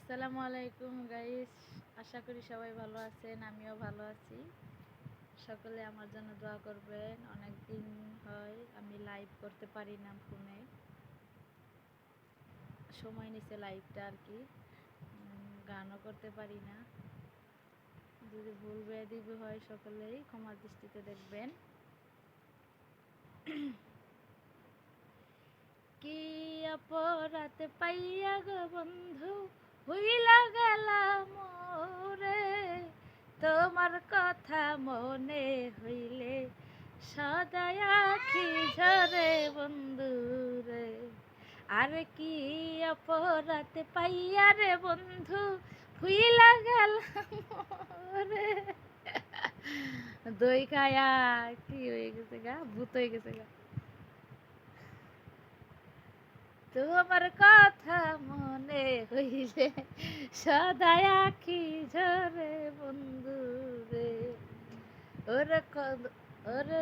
আসসালামু আলাইকুম গাইস, আশা করি সবাই ভালো আছেন। আমিও ভালো আছি। সকলে আমার জন্য দোয়া করবেন। অনেক দিন হয় আমি লাইভ করতে পারি না, ফোনে সময় নিচে লাইভটা আর কি, গানও করতে পারি না। যদি ভুল বেয়াদবি হয় সকলেই ক্ষমা দৃষ্টিতে দেখবেন। কি অপরাধ পাইয়া গো বন্ধু হইলা গেলাম মোরে, তোমার কথা মনে হইলে সদাই আখি ঝরে বন্ধু রে। আর কি অপরাধ পাইয়া রে বন্ধু হইলা গেলাম মোরে। দই খায়া কি হয়ে গেছে গা, ভূত হয়ে গেছে গা। তোমার কথা মনে হইলে সদাই আখি ঝরে বন্ধু রে। ওরে ওরে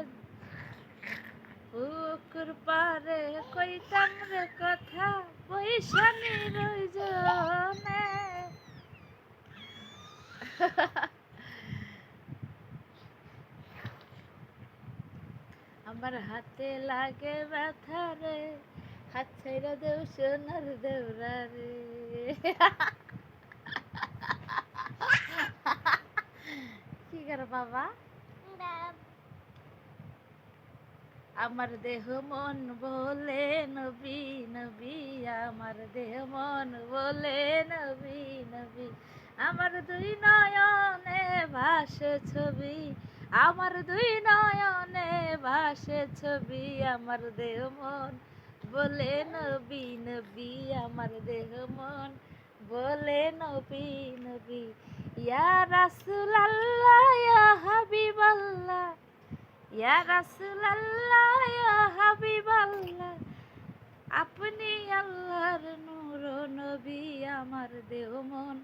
পুকুর পারে কইতাম রে কথা বৈশানি রইজনে। আমার হাতে লাগে ব্যথা রে, হাত ছাইরা দেও সোনার দেওরা রে। কি করে বাবা? আমার দেহ মন বলে নবী নবী, আমার দেহ মন বলে নবী নবী। আমার দুই নয়নে ভাসে ছবি, আমার দুই নয়নে ভাসে ছবি। আমার দেহ মন বলে নবী নবী, আমার দেহ মন বলে নবী নবী। ইয়া রাসূলুল্লাহ ইয়া হাবিবাল্লাহ, ইয়া রাসূলুল্লাহ ইয়া হাবিবাল্লাহ, আপনি আল্লাহর নূর নবী। আমার দেহ মন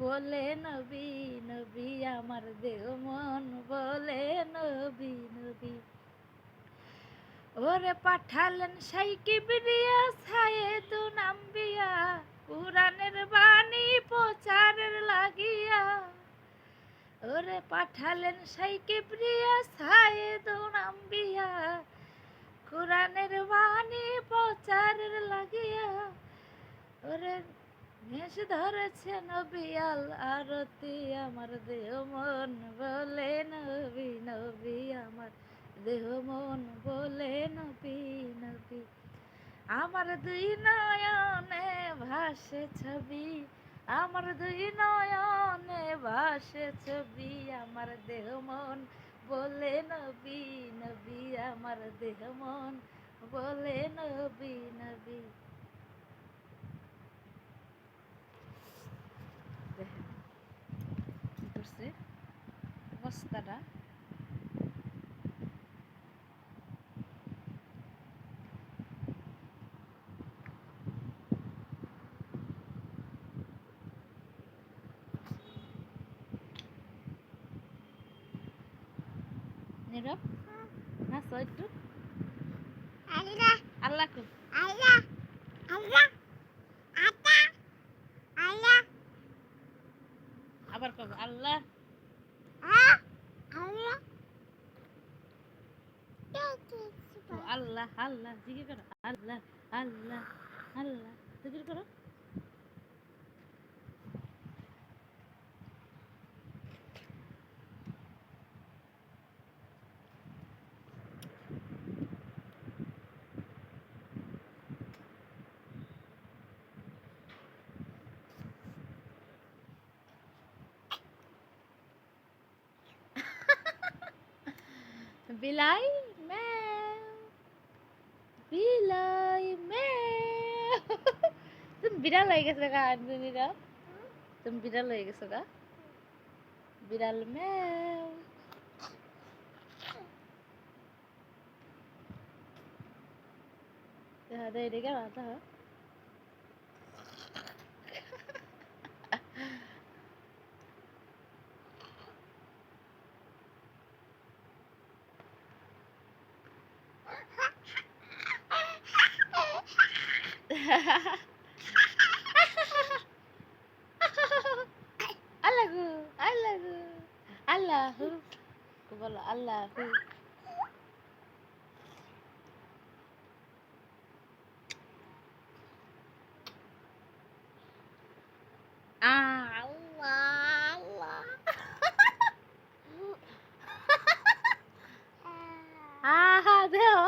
বলে নবী নবী, আমার দেহ মন বলে নবী নবী। ওরে পাঠালেন সেই কিবরিয়া সাইয়েদুন আম্বিয়া, কুরআনের বাণী প্রচারের লাগিয়া। ওরে পাঠালেন সেই কিবরিয়া সাইয়েদুন আম্বিয়া, কুরআনের বাণী প্রচারের লাগিয়া। ওরে মেষ ধরেছে নবী আল আরতি, আমার দেহ মন বলে নবী নবী, আমার দেহ মন বলে নবী নবী। আমার দুই নয়নে ভাসে ছবি, আমার দুই নয়নে ভাসে ছবি। আমার দেহ মন বলে নবী নবী, আমার দেহ মন বলে নবী নবী। দেখেন কি করছে বস্তাটা। নীরব নাচো একটু। আল্লাহ আল্লাহ কো আল্লাহ আল্লাহ আল্লাহ আল্লাহ, আবার কব আল্লাহ আল্লাহ। আল্লাহ আল্লাহ জিকির করো, আল্লাহ আল্লাহ আল্লাহ জিকির করো। বিলাই ম্যাও, বিলাই ম্যাও। তুমি বিড়াল হয়ে গেছো গা আঞ্জলিরা, তুমি বিড়াল হয়ে গেছো গা। বিড়াল ম্যাও। দেখা দেয় রেগে মাথা। বলো আল্লাহ হাফিজ। আল্লাহ আল্লাহ আহা দেও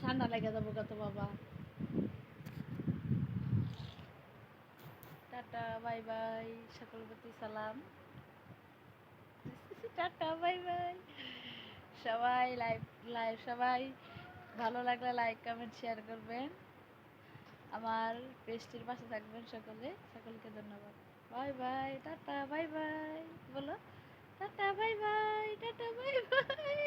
ঠান্ডা লেগে যাবো কত বাবা। টাটা বাই বাই, সকল প্রতি সালাম। Tata bye by. সবাই লাইভ লাইভ সবাই ভালো লাগলে লাইক কমেন্ট শেয়ার করবেন, আমার পেজটির পাশে থাকবেন সকলে। সকলকে ধন্যবাদ। Bye bye, tata bye bye বলো। Tata bye bye, tata bye by.